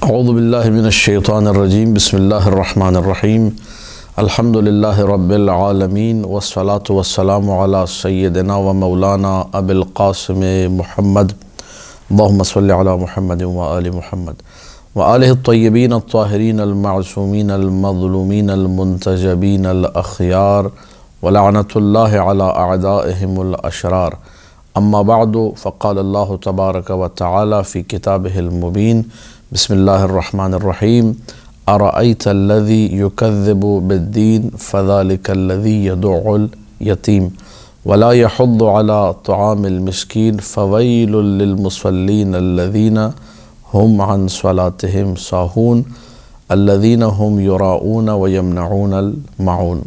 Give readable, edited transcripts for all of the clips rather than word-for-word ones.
اعوذ باللہ من الشیطان الرجیم بسم اللہ الرحمن الرحیم الحمد للہ رب العالمین والصلاة والسلام علی سیدنا و مولانا ابی القاسم محمد اللہم صلی علی محمد وآل محمد وآلہ الطیبین الطاہرین المعصومین المظلومین المنتجبین الاخیار ولعنۃ اللہ علی اعدائہم الاشرار اما بعد فقال اللہ تبارک و تعالی فی کتابہ المبین بسم اللہ الرحمن الرحیم ارأیت الذی یکذب بالدین فذلک الذی یدع الیتیم ولا یحض علی طعام المسکین فویل للمصلین الذین هم عن صلاتهم ساہون الذین هم یراؤون ویمنعون الماعون۔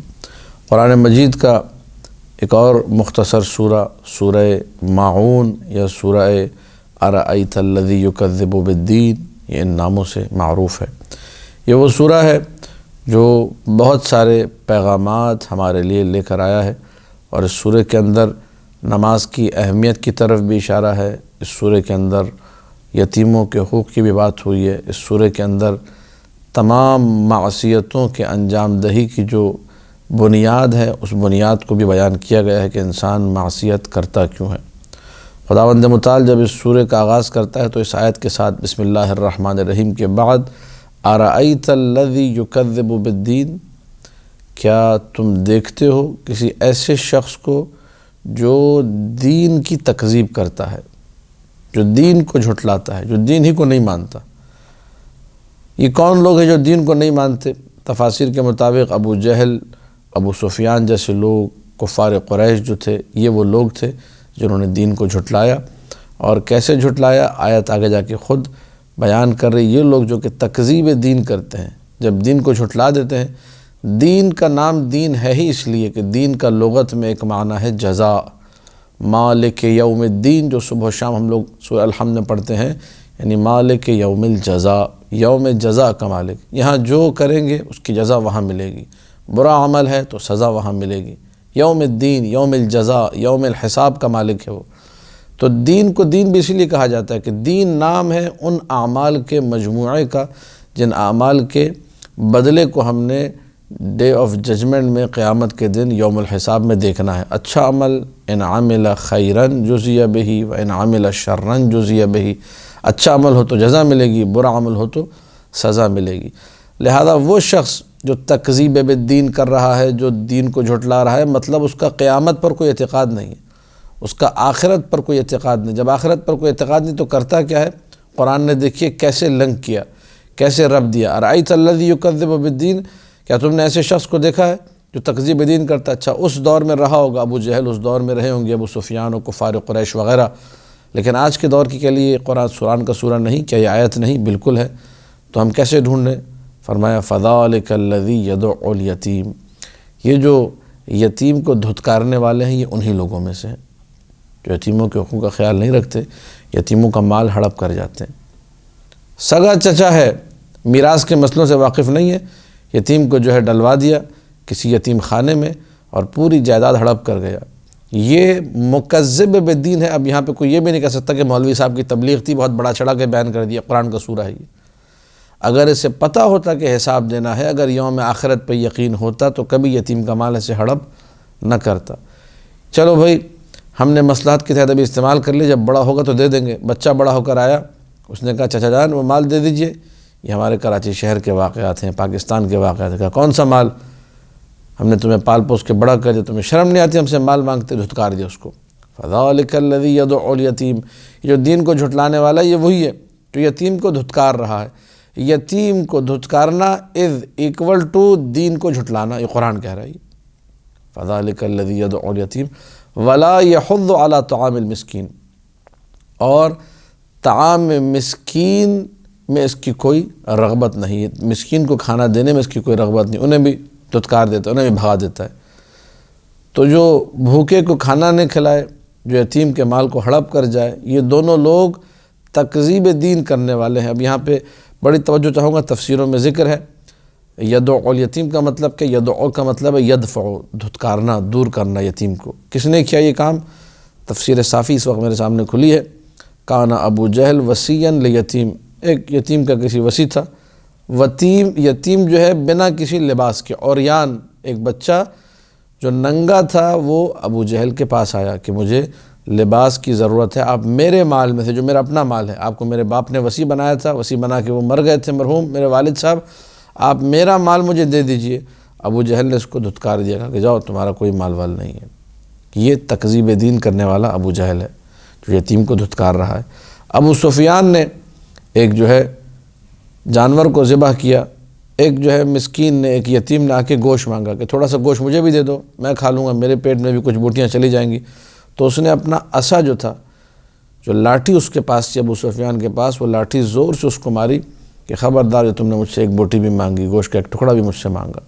قرآن مجید کا ایک اور مختصر سورہ، سورہ ماعون یا سورہ ارأیت الذی یکذب بالدین، یہ ان ناموں سے معروف ہے۔ یہ وہ سورہ ہے جو بہت سارے پیغامات ہمارے لیے لے کر آیا ہے، اور اس سورہ کے اندر نماز کی اہمیت کی طرف بھی اشارہ ہے، اس سورہ کے اندر یتیموں کے حقوق کی بھی بات ہوئی ہے، اس سورہ کے اندر تمام معصیتوں کے انجام دہی کی جو بنیاد ہے اس بنیاد کو بھی بیان کیا گیا ہے کہ انسان معصیت کرتا کیوں ہے۔ خداوند متعال جب اس سورہ کا آغاز کرتا ہے تو اس آیت کے ساتھ بسم اللہ الرحمن الرحیم کے بعد ارأیت الذی یکذب بالدین، کیا تم دیکھتے ہو کسی ایسے شخص کو جو دین کی تکذیب کرتا ہے، جو دین کو جھٹلاتا ہے، جو دین ہی کو نہیں مانتا۔ یہ کون لوگ ہیں جو دین کو نہیں مانتے؟ تفاسیر کے مطابق ابو جہل، ابو سفیان جیسے لوگ، کفار قریش جو تھے، یہ وہ لوگ تھے جنہوں نے دین کو جھٹلایا۔ اور کیسے جھٹلایا؟ آیت آگے جا کے خود بیان کر رہی۔ یہ لوگ جو کہ تکذیب دین کرتے ہیں، جب دین کو جھٹلا دیتے ہیں، دین کا نام دین ہے ہی اس لیے کہ دین کا لغت میں ایک معنی ہے جزا، مالک یوم الدین، جو صبح و شام ہم لوگ سورہ الحمد میں پڑھتے ہیں، یعنی مالک یوم الجزا، یوم جزا کا مالک۔ یہاں جو کریں گے اس کی جزا وہاں ملے گی، برا عمل ہے تو سزا وہاں ملے گی۔ یوم الدین، یوم الجزا، یوم الحساب کا مالک ہے وہ۔ تو دین کو دین بھی اس لیے کہا جاتا ہے کہ دین نام ہے ان اعمال کے مجموعے کا جن اعمال کے بدلے کو ہم نے ڈے آف ججمنٹ میں، قیامت کے دن یوم الحساب میں دیکھنا ہے۔ اچھا عمل ان عمل خیرا جزی بہ و ان عمل شرا جزی بہ، اچھا عمل ہو تو جزا ملے گی، برا عمل ہو تو سزا ملے گی۔ لہذا وہ شخص جو تکذیب بالدین کر رہا ہے، جو دین کو جھٹلا رہا ہے، مطلب اس کا قیامت پر کوئی اعتقاد نہیں ہے، اس کا آخرت پر کوئی اعتقاد نہیں۔ جب آخرت پر کوئی اعتقاد نہیں تو کرتا کیا ہے؟ قرآن نے دیکھیے کیسے لنک کیا، کیسے رب دیا۔ ارأیت الذی یکذب بالدین، کیا تم نے ایسے شخص کو دیکھا ہے جو تکذیب دین کرتا؟ اچھا، اس دور میں رہا ہوگا ابو جہل، اس دور میں رہے ہوں گے ابو سفیان و کفار قریش وغیرہ، لیکن آج کے دور کے لیے قرآن کا سورہ نہیں؟ کیا یہ آیت نہیں؟ بالکل ہے۔ تو ہم کیسے ڈھونڈیں؟ فرمایا فذلک الذی یدع الیتیم، یہ جو یتیم کو دھتکارنے والے ہیں یہ انہی لوگوں میں سے ہیں جو یتیموں کے حقوق کا خیال نہیں رکھتے، یتیموں کا مال ہڑپ کر جاتے ہیں۔ سگا چچا ہے، میراث کے مسئلوں سے واقف نہیں ہے، یتیم کو جو ہے ڈلوا دیا کسی یتیم خانے میں اور پوری جائیداد ہڑپ کر گیا۔ یہ مکذب بالدین ہے۔ اب یہاں پہ کوئی یہ بھی نہیں کہہ سکتا کہ مولوی صاحب کی تبلیغ تھی، بہت بڑا چڑھا کے بیان کر دیا، قرآن کا سورہ ہے یہ۔ اگر اسے پتہ ہوتا کہ حساب دینا ہے، اگر یوم آخرت پہ یقین ہوتا تو کبھی یتیم کا مال ایسے ہڑپ نہ کرتا۔ چلو بھائی، ہم نے مصلحت کے تحت ابھی استعمال کر لی، جب بڑا ہوگا تو دے دیں گے۔ بچہ بڑا ہو کر آیا، اس نے کہا چچا جان وہ مال دے دیجئے۔ یہ ہمارے کراچی شہر کے واقعات ہیں، پاکستان کے واقعات ہیں۔ کہا کون سا مال؟ ہم نے تمہیں پال پوس کے بڑا کر دیا، تمہیں شرم نہیں آتی ہم سے مال مانگتے؟ دھتکار دیا اس کو۔ فذلک الذی یدع الیتیم، یہ جو دین کو جھٹلانے والا یہ وہی ہے جو یتیم کو دھتکار رہا ہے۔ یتیم کو دھتکارنا از ایکول ٹو دین کو جھٹلانا، یہ قرآن کہہ رہا ہے۔ فذلک الذی یدع الیتیم ولا یحض علی طعام المسکین، اور طعام مسکین میں اس کی کوئی رغبت نہیں ہے، مسکین کو کھانا دینے میں اس کی کوئی رغبت نہیں، انہیں بھی دھتکار دیتا ہے، انہیں بھی بھگا دیتا ہے۔ تو جو بھوکے کو کھانا نہیں کھلائے، جو یتیم کے مال کو ہڑپ کر جائے، یہ دونوں لوگ تکذیب دین کرنے والے ہیں۔ اب یہاں پہ بڑی توجہ چاہوں گا، تفسیروں میں ذکر ہے یدع الیتیم کا مطلب کہ یدع کا مطلب ہے یدفع، دھتکارنا، دور کرنا یتیم کو۔ کس نے کیا یہ کام؟ تفسیر صافی اس وقت میرے سامنے کھلی ہے۔ کانا ابو جہل وصیًا لیتیم، ایک یتیم کا کسی وصی تھا، یتیم جو ہے بنا کسی لباس کے، عریان ایک بچہ جو ننگا تھا، وہ ابو جہل کے پاس آیا کہ مجھے لباس کی ضرورت ہے، آپ میرے مال میں سے، جو میرا اپنا مال ہے، آپ کو میرے باپ نے وصی بنایا تھا، وصی بنا کے وہ مر گئے تھے مرحوم میرے والد صاحب، آپ میرا مال مجھے دے دیجئے۔ ابو جہل نے اس کو دھتکار دیا، کہا کہ جاؤ تمہارا کوئی مال وال نہیں ہے۔ یہ تکذیب دین کرنے والا ابو جہل ہے جو یتیم کو دھتکار رہا ہے۔ ابو سفیان نے ایک جو ہے جانور کو ذبح کیا، ایک جو ہے مسکین نے، ایک یتیم نے آ کے گوشت مانگا کہ تھوڑا سا گوشت مجھے بھی دے دو، میں کھا لوں گا، میرے پیٹ میں بھی کچھ بوٹیاں چلی جائیں گی۔ تو اس نے اپنا عصا جو تھا، جو لاٹھی اس کے پاس تھی ابو سفیان کے پاس، وہ لاٹھی زور سے اس کو ماری کہ خبردار جو تم نے مجھ سے ایک بوٹی بھی مانگی، گوشت کا ایک ٹکڑا بھی مجھ سے مانگا۔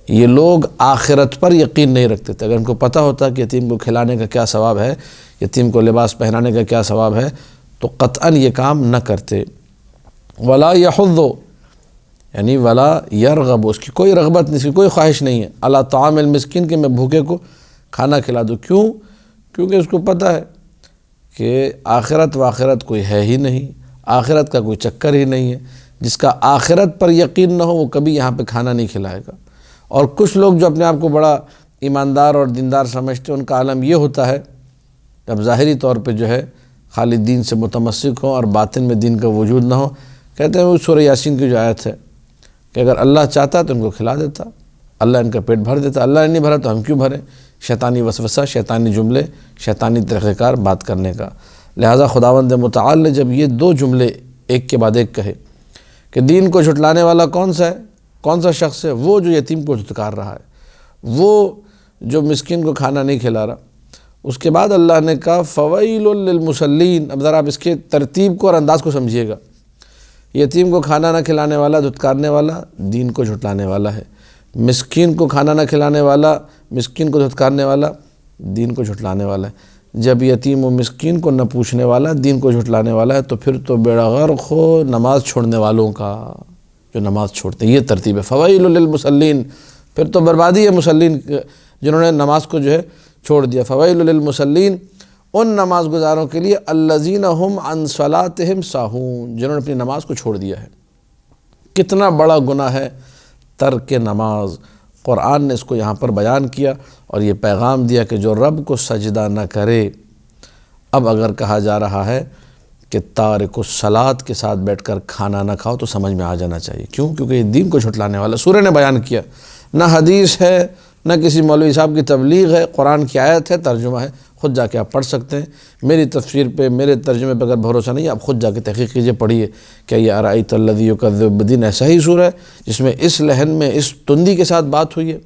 یہ لوگ آخرت پر یقین نہیں رکھتے تھے۔ اگر ان کو پتہ ہوتا کہ یتیم کو کھلانے کا کیا ثواب ہے، یتیم کو لباس پہنانے کا کیا ثواب ہے، تو قطعاً یہ کام نہ کرتے۔ ولا یحض، یعنی ولا یرغب، اس کی کوئی رغبت نہیں، اس کی کوئی خواہش نہیں ہے، علی طعام المسکین، کہ میں بھوکے کو کھانا کھلا دوں۔ کیوں؟ کیونکہ اس کو پتہ ہے کہ آخرت و آخرت کوئی ہے ہی نہیں، آخرت کا کوئی چکر ہی نہیں ہے۔ جس کا آخرت پر یقین نہ ہو وہ کبھی یہاں پہ کھانا نہیں کھلائے گا۔ اور کچھ لوگ جو اپنے آپ کو بڑا ایماندار اور دیندار سمجھتے ہیں، ان کا عالم یہ ہوتا ہے جب ظاہری طور پہ جو ہے خالی دین سے متمسک ہوں اور باطن میں دین کا وجود نہ ہو، کہتے ہیں وہ سورہ یاسین کی جو آیت ہے کہ اگر اللہ چاہتا تو ان کو کھلا دیتا، اللہ ان کا پیٹ بھر دیتا، اللہ نے نہیں بھرا تو ہم کیوں بھریں؟ شیطانی وسوسہ، شیطانی جملے، شیطانی طریقہ کار بات کرنے کا۔ لہٰذا خداوند متعال نے جب یہ دو جملے ایک کے بعد ایک کہے کہ دین کو جھٹلانے والا کون سا ہے، کون سا شخص ہے؟ وہ جو یتیم کو دھتکار رہا ہے، وہ جو مسکین کو کھانا نہیں کھلا رہا۔ اس کے بعد اللہ نے کہا فویل للمصلین۔ اب ذرا آپ اس کے ترتیب کو اور انداز کو سمجھیے گا۔ یتیم کو کھانا نہ کھلانے والا، دھتکارنے والا، دین کو جھٹلانے والا ہے۔ مسکین کو کھانا نہ کھلانے والا، مسکین کو دھتکارنے والا، دین کو جھٹلانے والا ہے۔ جب یتیم و مسکین کو نہ پوچھنے والا دین کو جھٹلانے والا ہے، تو پھر تو بیڑا غرق ہو نماز چھوڑنے والوں کا، جو نماز چھوڑتے ہیں۔ یہ ترتیب ہے، فویل للمصلین، پھر تو بربادی ہے مصلین جنہوں نے نماز کو جو ہے چھوڑ دیا۔ فویل للمصلین، ان نماز گزاروں کے لیے الذین هم عن صلاتهم ساہون، جنہوں نے اپنی نماز کو چھوڑ دیا ہے۔ کتنا بڑا گناہ ہے ترک نماز۔ قرآن نے اس کو یہاں پر بیان کیا اور یہ پیغام دیا کہ جو رب کو سجدہ نہ کرے۔ اب اگر کہا جا رہا ہے کہ تارک الصلاۃ کے ساتھ بیٹھ کر کھانا نہ کھاؤ، تو سمجھ میں آ جانا چاہیے۔ کیوں؟ کیونکہ یہ دین کو جھٹلانے والا۔ سورہ نے بیان کیا، نہ حدیث ہے، نہ کسی مولوی صاحب کی تبلیغ ہے، قرآن کی آیت ہے، ترجمہ ہے، خود جا کے آپ پڑھ سکتے ہیں۔ میری تفسیر پہ، میرے ترجمے پہ اگر بھروسہ نہیں ہے، آپ خود جا کے تحقیق کیجئے، پڑھیے کہ یہ ارأیت الذی یکذب بالدین ایسا ہی سورہ ہے جس میں اس لحن میں، اس تندی کے ساتھ بات ہوئی ہے۔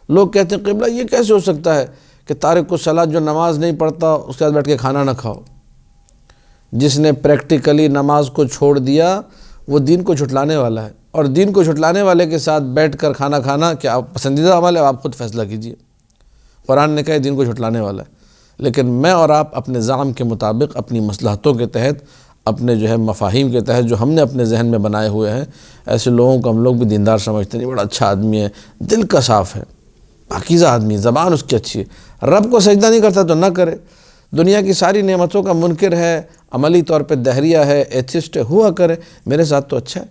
لوگ کہتے ہیں قبلہ یہ کیسے ہو سکتا ہے کہ تارک الصلاۃ جو نماز نہیں پڑھتا اس کے ساتھ بیٹھ کے کھانا نہ کھاؤ۔ جس نے پریکٹیکلی نماز کو چھوڑ دیا وہ دین کو جھٹلانے والا ہے، اور دین کو جھٹلانے والے کے ساتھ بیٹھ کر کھانا کھانا کیا پسندیدہ عمل ہے؟ آپ خود فیصلہ کیجئے۔ قرآن نے کہا دین کو جھٹلانے والا ہے، لیکن میں اور آپ اپنے زعم کے مطابق، اپنی مصلحتوں کے تحت، اپنے جو ہے مفاہیم کے تحت جو ہم نے اپنے ذہن میں بنائے ہوئے ہیں، ایسے لوگوں کو ہم لوگ بھی دیندار سمجھتے ہیں، بڑا اچھا آدمی ہے، دل کا صاف ہے، پاکیزہ آدمی، زبان اس کی اچھی ہے، رب کو سجدہ نہیں کرتا تو نہ کرے، دنیا کی ساری نعمتوں کا منکر ہے، عملی طور پہ دہریہ ہے، ایتھسٹ ہے، ہوا کرے، میرے ساتھ تو اچھا ہے۔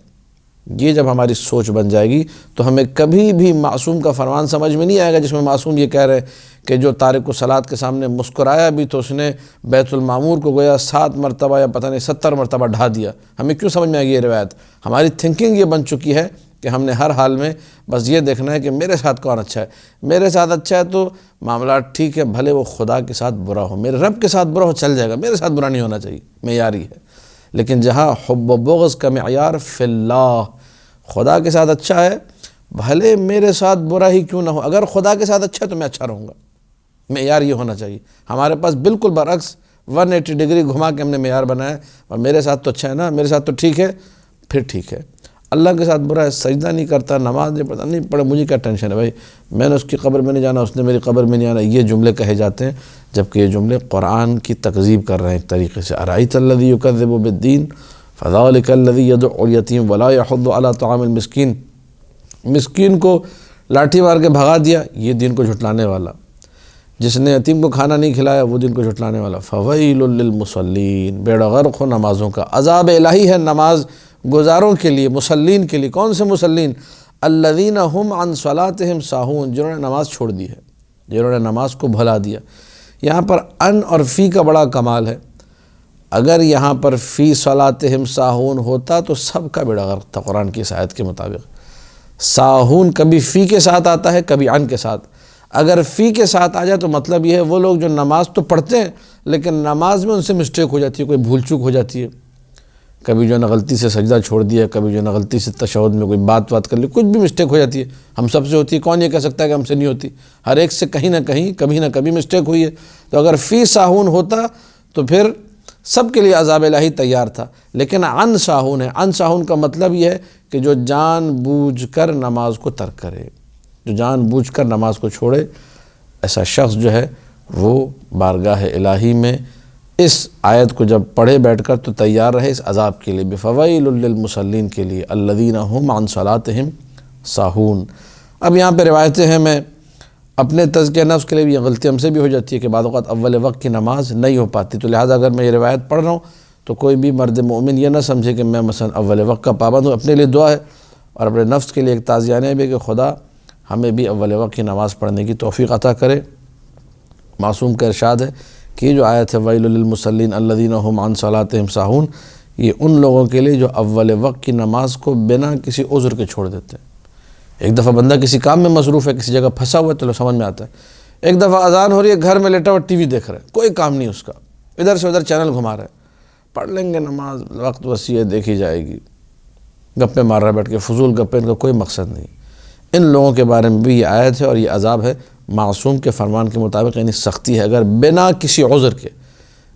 یہ جب ہماری سوچ بن جائے گی تو ہمیں کبھی بھی معصوم کا فرمان سمجھ میں نہیں آئے گا جس میں معصوم یہ کہہ رہے کہ جو تارک الصلاۃ کے سامنے مسکرایا بھی تو اس نے بیت المعمور کو گویا 7 مرتبہ یا پتہ نہیں 70 مرتبہ ڈھا دیا۔ ہمیں کیوں سمجھ میں آئے گی یہ روایت؟ ہماری تھنکنگ یہ بن چکی ہے کہ ہم نے ہر حال میں بس یہ دیکھنا ہے کہ میرے ساتھ کون اچھا ہے، میرے ساتھ اچھا ہے تو معاملات ٹھیک ہے، بھلے وہ خدا کے ساتھ برا ہو، میرے رب کے ساتھ برا ہو چل جائے گا، میرے ساتھ برا نہیں ہونا چاہیے، معیاری ہے۔ لیکن جہاں حب و بغض کا معیار فی اللہ، خدا کے ساتھ اچھا ہے بھلے میرے ساتھ برا ہی کیوں نہ ہو، اگر خدا کے ساتھ اچھا ہے تو میں اچھا رہوں گا، معیار یہ ہونا چاہیے۔ ہمارے پاس بالکل برعکس 180 ڈگری گھما کے ہم نے معیار بنایا، اور میرے ساتھ تو اچھا ہے نا، میرے ساتھ تو ٹھیک ہے، پھر ٹھیک ہے۔ اللہ کے ساتھ برا ہے، سجدہ نہیں کرتا، نماز نہیں پڑھتا، نہیں پڑھے، مجھے کیا ٹینشن ہے بھائی، میں نے اس کی قبر میں نہیں جانا، اس نے میری قبر میں نہیں آنا، یہ جملے کہے جاتے ہیں، جبکہ یہ جملے قرآن کی تکذیب کر رہے ہیں ایک طریقے سے۔ ارأیت الذی یکذب بالدین فذلک الذی یدعو الیتیم ولا یحض علی طعام المسکین، مسکین کو لاٹھی مار کے بھگا دیا، یہ دین کو جھٹلانے والا۔ جس نے یتیم کو کھانا نہیں کھلایا وہ دن کو جھٹلانے والا۔ فویل للمصلین، بیڑا غرق ہو نمازوں کا، عذاب الہی ہے نماز گزاروں کے لیے، مصلین کے لیے۔ کون سے مصلین؟ الذین هم عن صلاتهم ساہون، جنہوں نے نماز چھوڑ دی ہے، جنہوں نے نماز کو بھلا دیا۔ یہاں پر ان اور فی کا بڑا کمال ہے۔ اگر یہاں پر فی صلاتہم ساہون ہوتا تو سب کا بیڑا غرق تھا قرآن کی اس آیت کے مطابق۔ ساہون کبھی فی کے ساتھ آتا ہے، کبھی ان کے ساتھ۔ اگر فی کے ساتھ آ جائے تو مطلب یہ ہے وہ لوگ جو نماز تو پڑھتے ہیں لیکن نماز میں ان سے مسٹیک ہو جاتی ہے، کوئی بھول چوک ہو جاتی ہے، کبھی جو ہے نا غلطی سے سجدہ چھوڑ دیا، کبھی جو ہے نا غلطی سے تشہد میں کوئی بات کر لی، کچھ بھی مسٹیک ہو جاتی ہے، ہم سب سے ہوتی ہے، کون یہ کہہ سکتا ہے کہ ہم سے نہیں ہوتی؟ ہر ایک سے کہیں نہ کہیں کبھی نہ کبھی مسٹیک ہوئی ہے۔ تو اگر فی ساہون ہوتا تو پھر سب کے لیے عذاب الہی تیار تھا، لیکن عن ساہون ہے۔ عن ساہون کا مطلب یہ ہے کہ جو جان بوجھ کر نماز کو ترک کرے، جو جان بوجھ کر نماز کو چھوڑے، ایسا شخص جو ہے وہ بارگاہ الہی میں اس آیت کو جب پڑھے بیٹھ کر تو تیار رہے اس عذاب کے لیے، بفویل للمصلین کے لیے، الذین هم عن صلاتہم ساہون۔ اب یہاں پہ روایتیں ہیں، میں اپنے تزکیہ نفس کے لیے بھی یہ غلطی ہم سے بھی ہو جاتی ہے کہ بعض اوقات اول وقت کی نماز نہیں ہو پاتی، تو لہٰذا اگر میں یہ روایت پڑھ رہا ہوں تو کوئی بھی مرد مومن یہ نہ سمجھے کہ میں مثلا اول وقت کا پابند ہوں۔ اپنے لیے دعا ہے اور اپنے نفس کے لیے ایک تعزیانہ بھی کہ خدا ہمیں بھی اول وقت کی نماز پڑھنے کی توفیق عطا کرے۔ معصوم کا ارشاد ہے کہ یہ جو آیت ہے ویل للمصلین الذین هم عن صلاتہم ساہون، یہ ان لوگوں کے لیے جو اول وقت کی نماز کو بنا کسی عذر کے چھوڑ دیتے ہیں۔ ایک دفعہ بندہ کسی کام میں مصروف ہے، کسی جگہ پھنسا ہوا ہے تو سمجھ میں آتا ہے، ایک دفعہ اذان ہو رہی ہے، گھر میں لیٹا ہوا ٹی وی دیکھ رہا ہے، کوئی کام نہیں اس کا، ادھر سے ادھر چینل گھما رہا ہے، پڑھ لیں گے نماز، وقت وسیع ہے، دیکھی جائے گی، گپے مار رہا ہے بیٹھ کے، فضول گپے، ان کا کوئی مقصد نہیں۔ ان لوگوں کے بارے میں بھی یہ آیت ہے اور یہ عذاب ہے معصوم کے فرمان کے مطابق، یعنی سختی ہے۔ اگر بنا کسی عذر کے،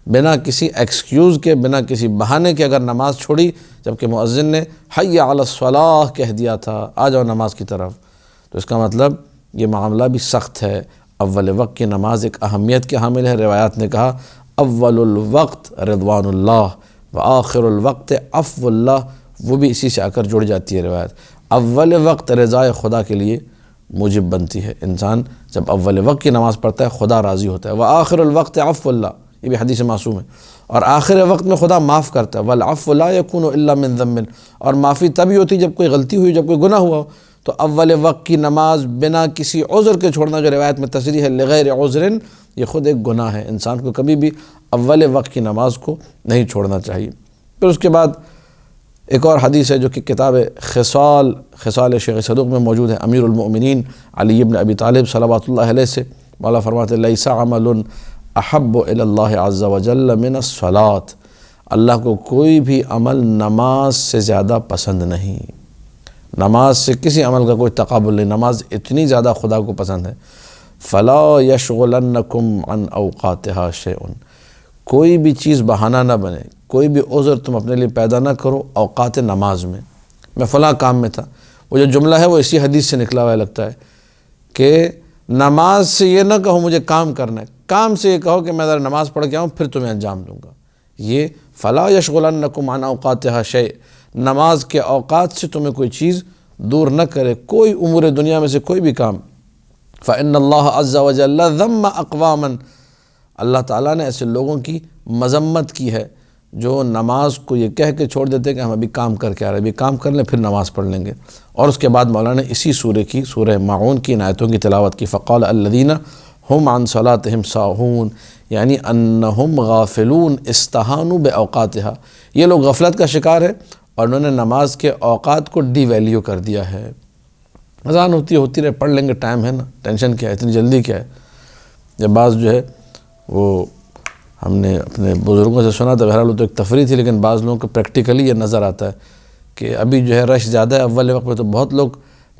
بنا کسی ایکسکیوز کے، بنا کسی بہانے کے اگر نماز چھوڑی، جبکہ مؤذن نے حی علی الصلاۃ کہہ دیا تھا، آ جاؤ نماز کی طرف، تو اس کا مطلب یہ معاملہ بھی سخت ہے۔ اول وقت کی نماز ایک اہمیت کے حامل ہے۔ روایات نے کہا اول الوقت رضوان اللہ وآخر الوقت عفو اللہ، وہ بھی اسی سے آ کر جڑ جاتی ہے روایت۔ اول وقت رضائے خدا کے لیے موجب بنتی ہے، انسان جب اول وقت کی نماز پڑھتا ہے خدا راضی ہوتا ہے۔ وآخر الوقت عفو اللہ، یہ بھی حدیث معصوم ہے، اور آخر وقت میں خدا معاف کرتا ہے۔ والعفو لا یکون الا من ذنب، اور معافی تبھی ہوتی جب کوئی غلطی ہوئی، جب کوئی گناہ ہوا ہو۔ تو اول وقت کی نماز بنا کسی عذر کے چھوڑنا، جو روایت میں تصریح ہے لغیر عذر، یہ خود ایک گناہ ہے۔ انسان کو کبھی بھی اول وقت کی نماز کو نہیں چھوڑنا چاہیے۔ پھر اس کے بعد ایک اور حدیث ہے جو کہ کتاب خصال شیخ صدوق میں موجود ہے، امیر المؤمنین علی بن ابی طالب صلوات اللہ علیہ سے، مولا فرماتے ہیں لیس عمل احب الی اللہ عز وجل من الصلاۃ، اللہ کو کوئی بھی عمل نماز سے زیادہ پسند نہیں، نماز سے کسی عمل کا کوئی تقابل نہیں، نماز اتنی زیادہ خدا کو پسند ہے۔ فلا یشغلنکم عن اوقاتها شیء، کوئی بھی چیز بہانہ نہ بنے، کوئی بھی عذر تم اپنے لیے پیدا نہ کرو اوقات نماز میں فلاں کام میں تھا۔ وہ جو جملہ ہے وہ اسی حدیث سے نکلا ہوا لگتا ہے کہ نماز سے یہ نہ کہو مجھے کام کرنا ہے، کام سے یہ کہو کہ میں ذرا نماز پڑھ کے آؤں پھر تمہیں انجام دوں گا۔ یہ فلا یشغلنکم عن اوقاتها شیء، نماز کے اوقات سے تمہیں کوئی چیز دور نہ کرے، کوئی امور دنیا میں سے کوئی بھی کام۔ فإن اللہ عز وجل ذم اقواما، اللہ تعالیٰ نے ایسے لوگوں کی مذمت کی ہے جو نماز کو یہ کہہ کے چھوڑ دیتے کہ ہم ابھی کام کر کے آ رہے ہیں، ابھی کام کر لیں پھر نماز پڑھ لیں گے۔ اور اس کے بعد مولانا نے اسی سورہ ماعون کی ان آیتوں کی تلاوت کی، فقال الذین هم عن صلاتهم ساہون، یعنی انہم غافلون استہانوا باوقاتها، یہ لوگ غفلت کا شکار ہے اور انہوں نے نماز کے اوقات کو ڈی ویلیو کر دیا ہے۔ اذان ہوتی رہے، پڑھ لیں گے، ٹائم ہے نا، ٹینشن کیا ہے، اتنی جلدی کیا ہے۔ جب بعض جو ہے وہ ہم نے اپنے بزرگوں سے سنا تھا، بہرحال وہ تو ایک تفریح تھی، لیکن بعض لوگوں کو پریکٹیکلی یہ نظر آتا ہے کہ ابھی جو ہے رش زیادہ ہے، اول وقت میں تو بہت لوگ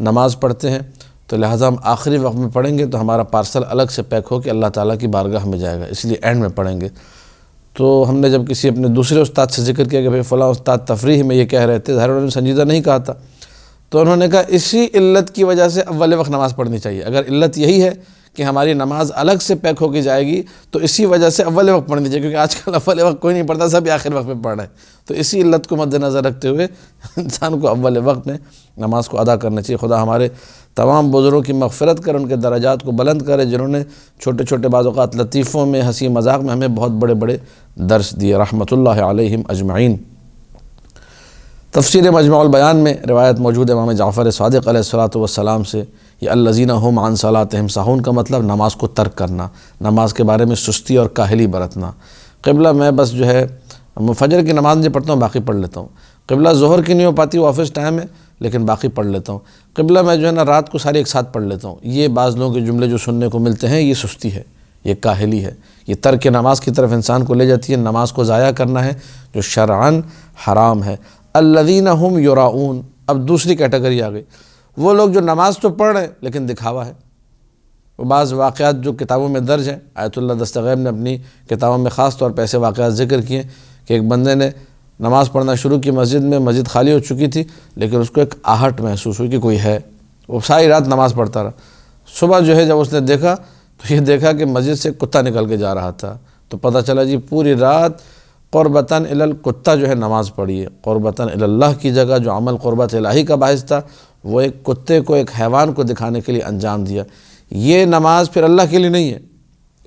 نماز پڑھتے ہیں، تو لہٰذا ہم آخری وقت میں پڑھیں گے تو ہمارا پارسل الگ سے پیک ہو کہ اللہ تعالیٰ کی بارگاہ میں جائے گا، اس لیے اینڈ میں پڑھیں گے۔ تو ہم نے جب کسی اپنے دوسرے استاد سے ذکر کیا کہ بھئی فلاں استاد تفریح میں یہ کہہ رہے تھے، ظاہر انہوں نے سنجیدہ نہیں کہا تھا، تو انہوں نے کہا اسی علت کی وجہ سے اول وقت نماز پڑھنی چاہیے۔ اگر علت یہی ہے کہ ہماری نماز الگ سے پیک ہو کے جائے گی، تو اسی وجہ سے اول وقت پڑھنی چاہیے، کیونکہ آج کل اول وقت کوئی نہیں پڑھتا، سب آخر وقت میں پڑھ رہے ہیں۔ تو اسی علت کو مد نظر رکھتے ہوئے انسان کو اول وقت میں نماز کو ادا کرنا چاہیے۔ خدا ہمارے تمام بزرگوں کی مغفرت کرے، ان کے درجات کو بلند کرے، جنہوں نے چھوٹے چھوٹے بعض اوقات لطیفوں میں، ہنسی مذاق میں ہمیں بہت بڑے بڑے درس دیے، رحمۃ اللہ علیہم اجمعین۔ تفسیر مجمع البیان میں روایت موجود ہے امام جعفر صادق علیہ الصلوۃ والسلام سے، یہ الذین هم عن صلاتهم ساہون کا مطلب نماز کو ترک کرنا، نماز کے بارے میں سستی اور کاہلی برتنا۔ قبلہ میں بس جو ہے فجر کی نماز نہیں پڑھتا ہوں، باقی پڑھ لیتا ہوں۔ قبلہ ظہر کی نہیں ہو پاتی، وہ آفس ٹائم ہے، لیکن باقی پڑھ لیتا ہوں۔ قبلہ میں جو ہے نا رات کو ساری ایک ساتھ پڑھ لیتا ہوں۔ یہ بعض لوگوں کے جملے جو سننے کو ملتے ہیں، یہ سستی ہے، یہ کاہلی ہے، یہ ترک نماز کی طرف انسان کو لے جاتی ہے۔ نماز کو ضائع کرنا ہے جو شرعاً حرام ہے۔ الذین هم یراؤون، اب دوسری کیٹیگری آ گئی، وہ لوگ جو نماز تو پڑھ رہے ہیں لیکن دکھاوا ہے۔ وہ بعض واقعات جو کتابوں میں درج ہیں، آیت اللہ دستغیب نے اپنی کتابوں میں خاص طور پہ ایسے واقعات ذکر کیے کہ ایک بندے نے نماز پڑھنا شروع کی مسجد میں، مسجد خالی ہو چکی تھی، لیکن اس کو ایک آہٹ محسوس ہوئی کہ کوئی ہے، وہ ساری رات نماز پڑھتا رہا۔ صبح جو ہے جب اس نے دیکھا تو یہ دیکھا کہ مسجد سے کتا نکل کے جا رہا تھا، تو پتہ چلا جی پوری رات قربتاً الی الکتا جو ہے نماز پڑھی ہے۔ قربتاً الی اللہ کی جگہ جو عمل قربت الہی کا باعث تھا، وہ ایک کتے کو، ایک حیوان کو دکھانے کے لیے انجام دیا۔ یہ نماز پھر اللہ کے لیے نہیں ہے،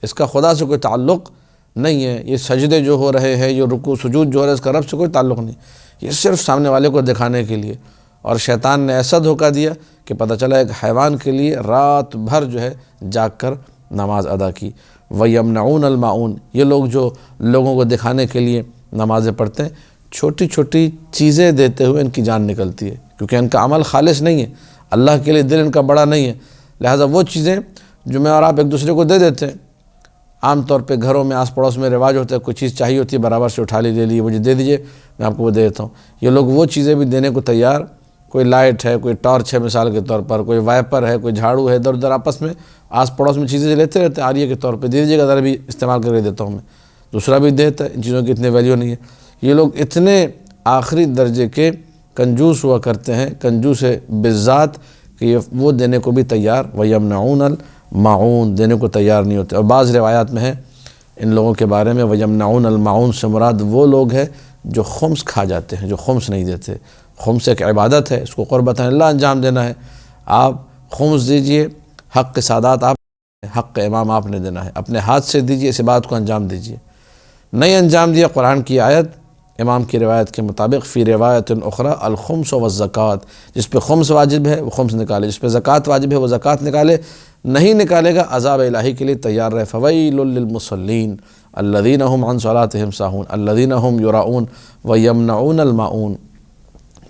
اس کا خدا سے کوئی تعلق نہیں ہے۔ یہ سجدے جو ہو رہے ہیں، یہ رکوع سجود جو ہو رہا ہے، اس کا رب سے کوئی تعلق نہیں، یہ صرف سامنے والے کو دکھانے کے لیے۔ اور شیطان نے ایسا دھوکہ دیا کہ پتہ چلا ایک حیوان کے لیے رات بھر جو ہے جاگ کر نماز ادا کی۔ وَيَمْنَعُونَ الْمَاعُونَ، یہ لوگ جو لوگوں کو دکھانے کے لیے نمازیں پڑھتے ہیں، چھوٹی چھوٹی چیزیں دیتے ہوئے ان کی جان نکلتی ہے، کیونکہ ان کا عمل خالص نہیں ہے، اللہ کے لیے دل ان کا بڑا نہیں ہے۔ لہٰذا وہ چیزیں جو میں اور آپ ایک دوسرے کو دے دیتے ہیں، عام طور پہ گھروں میں آس پڑوس میں رواج ہوتا ہے، کوئی چیز چاہیے ہوتی ہے برابر سے اٹھا لی، لے لیے، مجھے دے دیجئے میں آپ کو وہ دے دیتا ہوں۔ یہ لوگ وہ چیزیں بھی دینے کو تیار، کوئی لائٹ ہے، کوئی ٹارچ ہے مثال کے طور پر، کوئی وائپر ہے، کوئی جھاڑو ہے، ادھر ادھر آپس میں آس پڑوس میں چیزیں لیتے رہتے ہیں، عاریہ کے طور پہ دے دیجیے گا، ذرا بھی استعمال کر کے دیتا ہوں میں، دوسرا بھی دیتا ہے۔ ان چیزوں کی اتنی ویلیو نہیں ہے۔ یہ لوگ اتنے آخری درجے کے کنجوس ہوا کرتے ہیں، کنجوس بالذات، کہ یہ وہ دینے کو بھی تیار، وَيَمْنَعُونَ الْمَاعُونَ، دینے کو تیار نہیں ہوتے۔ اور بعض روایات میں ہے ان لوگوں کے بارے میں، وَيَمْنَعُونَ الْمَاعُونَ سے مراد وہ لوگ ہیں جو خمس کھا جاتے ہیں، جو خمس نہیں دیتے۔ خمس ایک عبادت ہے، اس کو قربتاً اللہ انجام دینا ہے۔ آپ خمس دیجئے، حق سادات آپ، حق امام آپ نے دینا ہے، اپنے ہاتھ سے دیجئے، اس بات کو انجام دیجئے۔ نہیں انجام دیا، قرآن کی آیت امام کی روایت کے مطابق، فی روایت اخری الخمس والزکوٰۃ، جس پہ خمس واجب ہے وہ خمس نکالے، جس پہ زکوٰۃ واجب ہے وہ زکوٰۃ نکالے، نہیں نکالے گا عذاب الہی کے لیے تیار رہے۔ فویل للمصلین الذین هم عن صلاتهم ساہون الذین هم یراؤون ویمنعون الماعون۔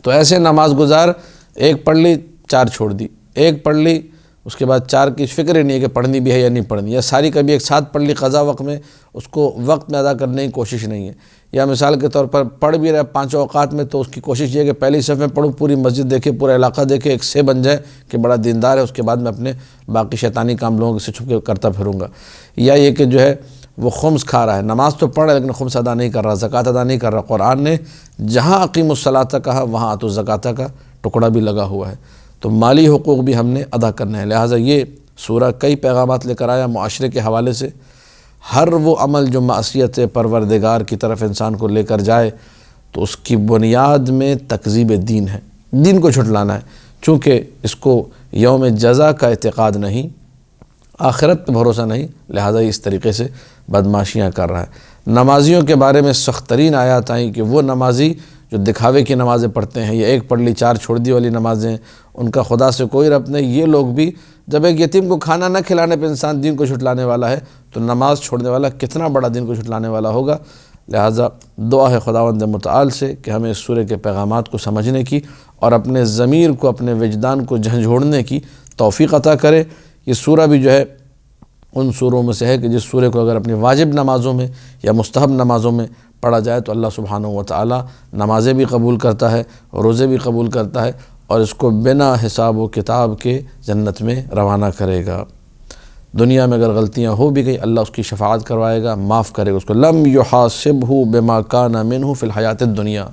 تو ایسے نماز گزار، ایک پڑھ لی، چار چھوڑ دی، ایک پڑھ لی، اس کے بعد چار کی فکر ہی نہیں ہے کہ پڑھنی بھی ہے یا نہیں پڑھنی، یا ساری کبھی ایک ساتھ پڑھ لی قضا وقت میں، اس کو وقت میں ادا کرنے کی کوشش نہیں ہے۔ یا مثال کے طور پر پڑھ بھی رہے پانچوں اوقات میں، تو اس کی کوشش یہ ہے کہ پہلی صف میں پڑھوں، پوری مسجد دیکھے، پورا علاقہ دیکھے، ایک سے بن جائے کہ بڑا دیندار ہے، اس کے بعد میں اپنے باقی شیطانی کام لوگوں سے چھپ کے کرتا پھروں گا۔ یا یہ کہ جو ہے وہ خمس کھا رہا ہے، نماز تو پڑھ رہا ہے لیکن خمس ادا نہیں کر رہا، زکوٰۃ ادا نہیں کر رہا۔ قرآن نے جہاں اقیموا الصلاۃ کہا، وہاں آتوا الزکوٰۃ کا ٹکڑا بھی لگا ہوا ہے۔ تو مالی حقوق بھی ہم نے ادا کرنا ہے۔ لہٰذا یہ سورہ کئی پیغامات لے کر آیا معاشرے کے حوالے سے۔ ہر وہ عمل جو معصیت پروردگار کی طرف انسان کو لے کر جائے، تو اس کی بنیاد میں تکذیب دین ہے، دین کو جھٹلانا ہے، چونکہ اس کو یوم جزا کا اعتقاد نہیں، آخرت پہ بھروسہ نہیں، لہٰذا اس طریقے سے بدماشیاں کر رہا ہے۔ نمازیوں کے بارے میں سخت ترین آیات آئیں کہ وہ نمازی جو دکھاوے کی نمازیں پڑھتے ہیں، یا ایک پڑھ لی چار چھوڑ دی والی نمازیں، ان کا خدا سے کوئی ربط نہیں۔ یہ لوگ بھی، جب ایک یتیم کو کھانا نہ کھلانے پہ انسان دین کو جھٹلانے والا ہے، تو نماز چھوڑنے والا کتنا بڑا دین کو جھٹلانے والا ہوگا۔ لہٰذا دعا ہے خداوند متعال سے کہ ہمیں اس سورہ کے پیغامات کو سمجھنے کی اور اپنے ضمیر کو، اپنے وجدان کو جھنجھوڑنے کی توفیق عطا کرے۔ یہ سورہ بھی جو ہے ان سوروں میں سے ہے کہ جس سورہ کو اگر اپنی واجب نمازوں میں یا مستحب نمازوں میں پڑھا جائے تو اللہ سبحانہ و تعالی نمازیں بھی قبول کرتا ہے، روزے بھی قبول کرتا ہے، اور اس کو بنا حساب و کتاب کے جنت میں روانہ کرے گا۔ دنیا میں اگر غلطیاں ہو بھی گئی، اللہ اس کی شفاعت کروائے گا، معاف کرے گا اس کو۔ لم یحاسبہ بما کان منہ فی الحیات الدنیا،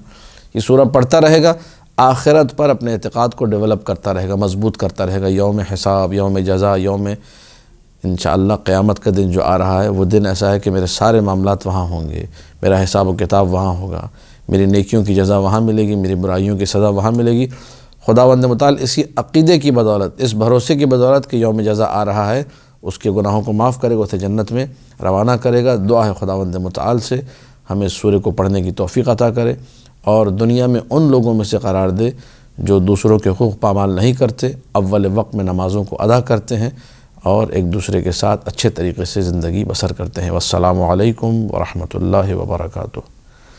یہ سورہ پڑھتا رہے گا، آخرت پر اپنے اعتقاد کو ڈیولپ کرتا رہے گا، مضبوط کرتا رہے گا۔ یوم حساب، یوم جزا، یوم انشاءاللہ قیامت کا دن جو آ رہا ہے وہ دن ایسا ہے کہ میرے سارے معاملات وہاں ہوں گے، میرا حساب و کتاب وہاں ہوگا، میری نیکیوں کی جزا وہاں ملے گی، میری برائیوں کی سزا وہاں ملے گی۔ خداوند متعال اسی عقیدے کی بدولت، اس بھروسے کی بدولت کہ یوم جزا آ رہا ہے، اس کے گناہوں کو معاف کرے گا، اسے جنت میں روانہ کرے گا۔ دعا ہے خداوند متعال سے ہمیں سورہ کو پڑھنے کی توفیق عطا کرے اور دنیا میں ان لوگوں میں سے قرار دے جو دوسروں کے حقوق پامال نہیں کرتے، اول وقت میں نمازوں کو ادا کرتے ہیں اور ایک دوسرے کے ساتھ اچھے طریقے سے زندگی بسر کرتے ہیں۔ والسلام علیکم ورحمۃ اللہ وبرکاتہ۔